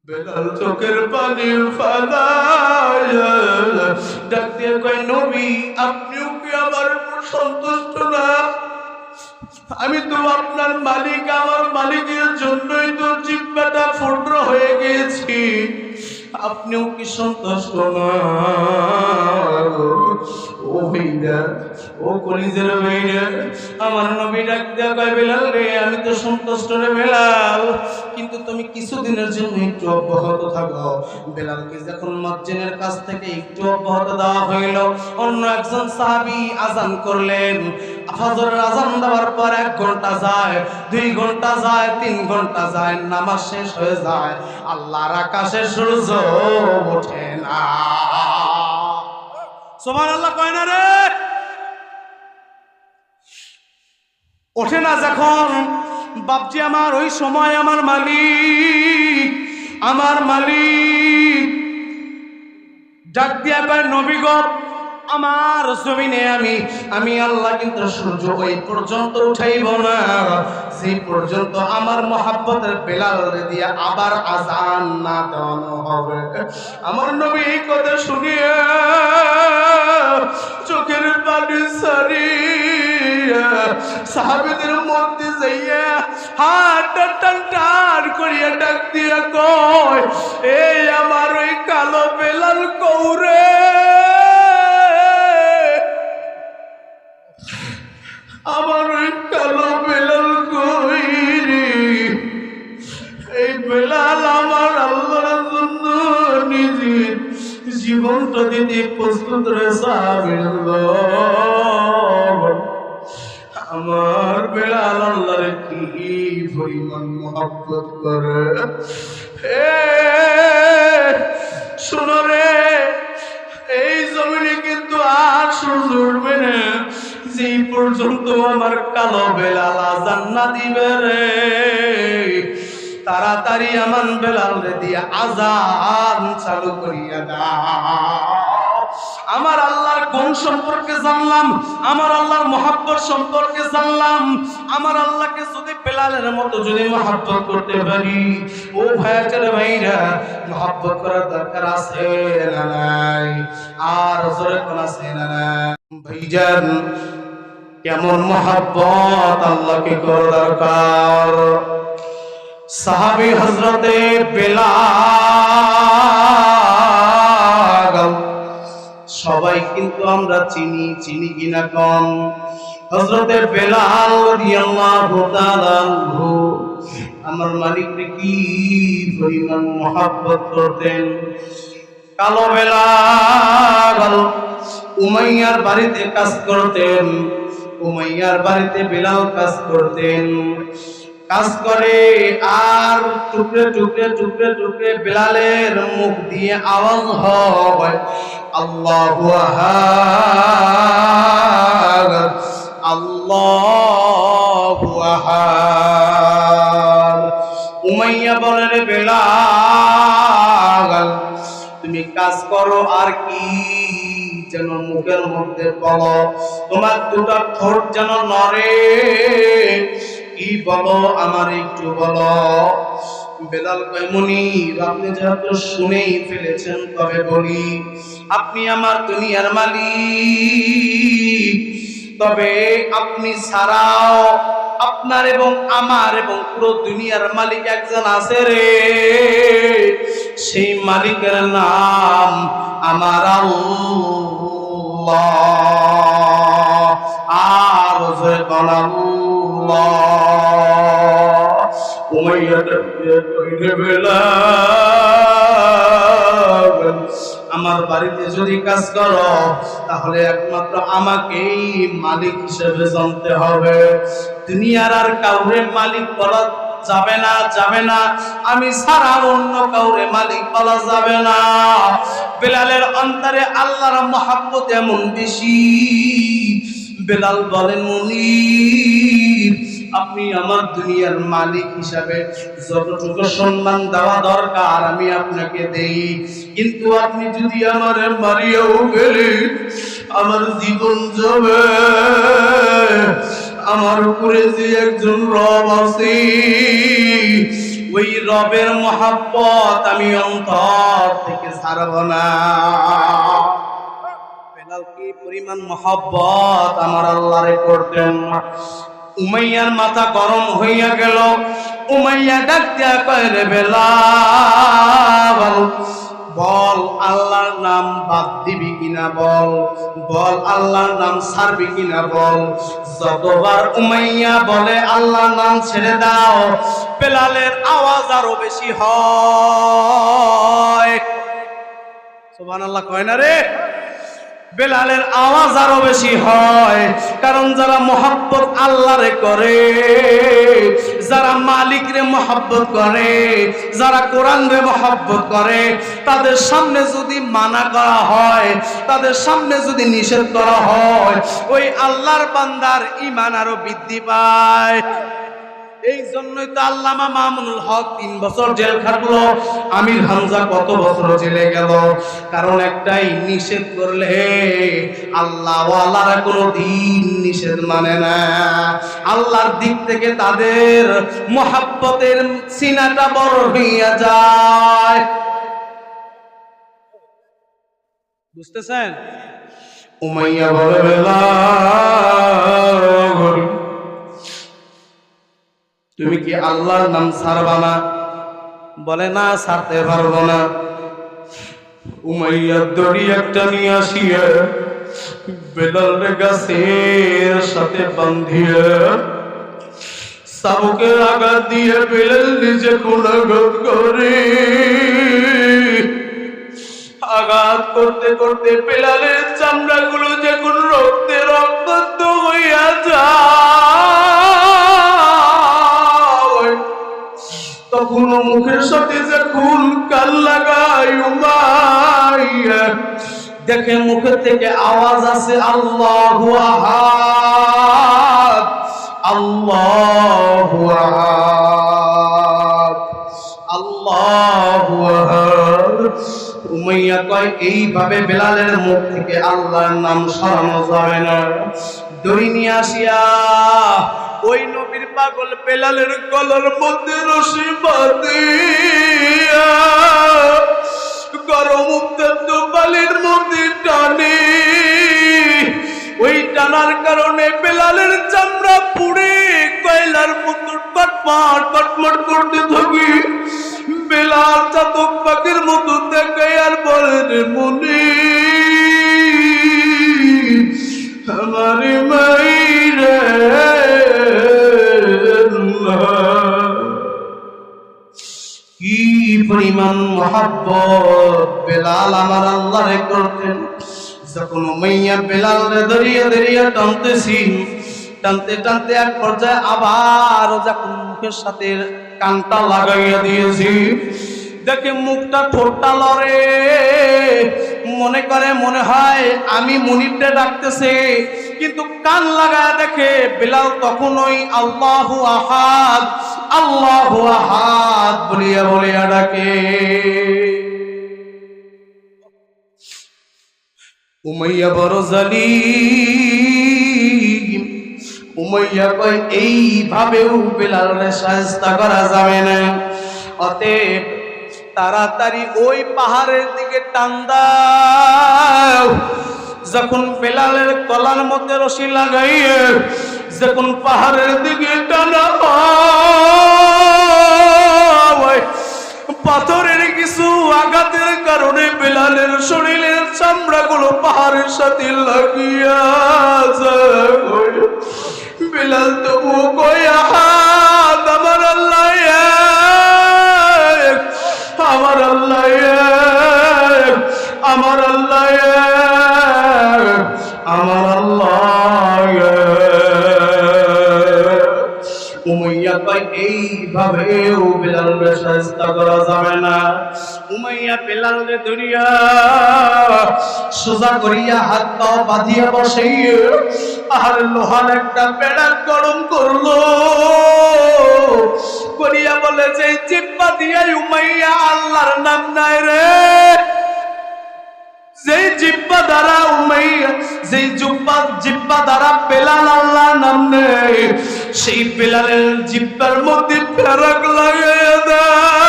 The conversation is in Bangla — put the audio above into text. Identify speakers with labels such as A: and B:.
A: বেলাল চোখের পানি ফালায়া ডাক দিয়ে কয়, নবী আপনিও কি আমার উপর সন্তুষ্ট না? আমি তো আপনার মালিক, আমার মালিকের জন্যই তো জিহ্বাটা ফুটর হয়ে গিয়েছি, আপনিও কি সন্তুষ্ট না? ও ভাইরা, ও কলিজার ভাইরা, আমার নবী ডাক দিয়া কয়, বেলাল রে আমি তো সন্তুষ্ট রে বেলাল, কিন্তু তুমি কিছুদিনের জন্য একটু অব্যাহত থাকো। বেলালকে যখন মুয়াজ্জিনের কাছ থেকে একটু অব্যাহত দেওয়া হইল, অন্য একজন সাহাবী আযান করলেন। ফজরের আযান দেওয়ার পর 1 ঘন্টা যায়, 2 ঘন্টা যায়, 3 ঘন্টা যায়, নামাজ শেষ হয়ে যায়, আল্লাহর আকাশে সূর্য ওঠে না। সুবহানাল্লাহ কয় না রে? ওঠে না যখন, বাপজি আমার ওই সময় আমার মালিক ডাক দিয়া কয়, নবী গো আমার জমিনে আমি আল্লাহ কিন্তু সূর্য ওই পর্যন্ত উঠাইব না যে পর্যন্ত আমার মহাব্বতের বেলাল দিয়া আবার আযান না দেওয়ানো হবে। আমার নবী এই কথা শুনিয়ে চোখের পানি সারিয়া সাহাবীদের মধ্যে যাইয়া হাত টান টান করিয়া ডাক দিয়া কয়, এই আমার ওই কালো বেলাল কৌরে, আমার ওই কালো বেলাল কইরে। এই বেলাল আমার আল্লাহর জন্য নিজের জীবনটা দিতে প্রস্তুত রয়েছে। আমার বেলাল আল্লাহর কি পরিমাণ মহব্বত করে। শুনো রে, এই জমিনে কিন্তু আর সূর্য উঠবে না যে পর্যন্ত আমার কালো বেলাল আযান না দিবে রে। তাড়াতাড়ি আমার বেলাল রে দিয়া আযান চালু করিয়া দাও। আমার আল্লাহর গুণ সম্পর্কে জানলাম, আমার আল্লাহর মহব্বত সম্পর্কে জানলাম। আমার আল্লাহকে যদি বেলালের মতো যদি মহব্বত করতে পারি, ও ভাইরা ভাইরা, মহব্বত করার দরকার আছে না নাই? আর জোরে কোন আছে না নাই? ভাইজান, কেমন মহব্বত আল্লাহকে করা দরকার। সাহাবী হযরতে বেলাল, সবাই কিন্তু আমরা চিনি কিনা কম। হযরতে বেলাল রাদিয়াল্লাহু তাআলা আনহু আমার মালিককে কি পরিমাণ মহব্বত করতেন। কালো বেলাল উমাইয়ার বাড়িতে কাজ করতেন, উমাইয়ার বাড়িতে বেলাল কাজ করতেন। কাজ করে আর টুকরে টুকরে টুকরে টুকরে বেলালের মুখ দিয়ে আওয়াজ হয়, আল্লাহু আহাদ, আল্লাহু আহাদ। উমাইয়া বলে, রে বেলাল তুমি কাজ করো আর কি যেন মুখের মধ্যে বলো, তোমার দুটো ঠোঁট যেন নড়ে, কি বলো আমার একটু বলো। বেলাল কয়, মুনির আপনি যেহেতু শুনেই ফেলেছেন তবে বলি, আপনি আমার দুনিয়ার মালিক, তবে আপনি ছাড়াও আপনার এবং আমার এবং পুরো দুনিয়ার মালিক একজন আছে রে। সেই মালিকের নাম আমার আল্লাহ। আর জয় আল্লাহ। উমাইয়া কইরে, বেলাল আমার বাড়িতে যদি কাজ করো তাহলে একমাত্র আমাকেই মালিক হিসেবে জানতে হবে, দুনিয়ার আর কাউরে মালিক বলা যাবে না, যাবে না, আমি ছাড়া অন্য কাউরে মালিক বলা যাবে না। বেলালের অন্তরে আল্লাহর মহব্বত এমন বেশি, বেলাল বলেন, মুনির আপনি আমার দুনিয়ার মালিক হিসাবে যতটুকু সম্মান দেওয়া দরকার আমি আপনাকে দেই, কিন্তু আপনি যদি আমার মারিয়াও গেলে আমার জীবন যাবে। আমার উপরে যে একজন রব আছে ওই রবের মহব্বত আমি অন্তর থেকে ছাড়ব না। বেলাল কি পরিমাণ মহব্বত আমার আল্লাহরে করতেন। উমাইয়ার মাথা গরম হইয়া গেল। উমাইয়া ডাক দিয়া কয়, রে বেলাল, বল আল্লাহর নাম বাদ দিবি কিনা, বল বল আল্লাহর নাম ছাড়বি কিনা বল। যতবার উমাইয়া বলে আল্লাহর নাম ছেড়ে দাও, বেলালের আওয়াজ আরো বেশি হয়। সুবহানাল্লাহ কয় না রে? বেলালের আওয়াজ আরো বেশি হয়। কারণ যারা মহব্বত আল্লাহরে করে, যারা মালিকরে মহব্বত করে, যারা কোরআনরে মহব্বত করে, তাদের সামনে যদি মানা করা হয়, তাদের সামনে যদি নিষেধ করা হয়, ওই আল্লাহর বান্দার ঈমান আরো বৃদ্ধি পায়। এই জন্যই তো আল্লামা মামুনুল হক 3 বছর জেল খাটলো। আমির হামজা কত বছর জেলে গেল? কারণ একটাই, নিষেধ করলে আল্লাহ ওয়ালারা কোনদিন নিষেধ মানে না। আল্লাহর দিক থেকে তাদের মহব্বতের সিনাটা বড় হইয়া যায়। বুঝতেছেন? উমাইয়া বলে, বেলাল, তুমি কি আল্লাহর নাম ছাড়বা না? বলে, না, ছাড়তে পারবো না। উমাইয়া দড়ি একটা নিয়ে আসিয়া বেলালের গাছের সাথে বান্ধিয়ে চাবুকের আঘাত দিয়ে বেলাল নিজে খুনাঘাত করে। আঘাত করতে করতে বেলালের চামড়াগুলো যখন রক্তে রক্তাক্ত হইয়া যায়, তখন মুখের সাথে যখন কান লাগাই উমাইয়া দেখে মুখের থেকে আওয়াজ আছে, আল্লাহু আহাদ, আল্লাহু আহাদ, আল্লাহু আহাদ। উমাইয়া কয়, এইভাবে বেলালের মুখ থেকে আল্লাহর নাম সরানো যাবে না। দড়ি নিয়ে আসিয়া ওই নবীর পাগল বেলালের গলার মধ্যে রশি বাঁধিয়া গরম উত্তপ্ত বালির মধ্যে টানে। ওই টানার কারণে বেলালের চামড়া পুড়ে কয়লার মতো কটমট কটমট করতে থাকে। বেলাল চাতক পাখির মতো দেখে আর বলেন, মনে আমার মাইরে কি পরিমাণ মহব্বত বেলাল আমার আল্লাহরে করতেন। যখন উমাইয়া বেলালরে ধরিয়ে ধরিয়ে টানতেছি, টানতে টানতে এক পর্যায়ে আবার যখন মুখের সাথে কানটা লাগাইয়া দিয়েছি, দেখে মুখটা ঠোঁটটা লড়ে। মনে করে মনে হয় আমি মুনিরকে ডাকতেছে, কিন্তু কান লাগায় দেখে বেলাল তখনই আল্লাহু আহাদ, আল্লাহু আহাদ বলিয়া বলিয়া ডাকে। উমাইয়া বড় জালিম। উমাইয়া কয়, এইভাবেও বেলালরে শায়েস্তা করা যাবে না। অতএব তাড়াতাড়ি ওই পাহাড়ের দিকে টান দাও। যখন বেলালের গলার মধ্যে রশি লাগাইয়ে যখন পাহাড়ের দিকে টানা হয়, পাথরের কিছু আঘাতের কারণে বেলালের শরীরের চামড়াগুলো পাহাড়ের সাথে লাগিয়া যায়। বেলাল তবু কয়, আহাদ, আমার আল্লাহ এক, আমার আল্লাহ এক, আমার আল্লাহ এক, আমার আল্লাহ এক। উমাইয়া কয়, এইভাবেও বেলালকে শায়েস্তা করা যাবে না। উমাইয়া বেলালকে ধরিয়া সোজা করিয়া হাত পা বাঁধিয়া বসাইয়া আর লোহার একটা পেড়া গরম করলো করিয়া বলে, যে জিব্বা দিয়া উমাইয়া আল্লাহর নাম নাই রে, যেই জিব্বা দ্বারা উমাইয়া, যেই জিব্বা দ্বারা বেলাল আল্লাহর নাম নেই, সেই বেলালের জিহ্বার মধ্যে ফেরাক লাগাইয়া দেয়।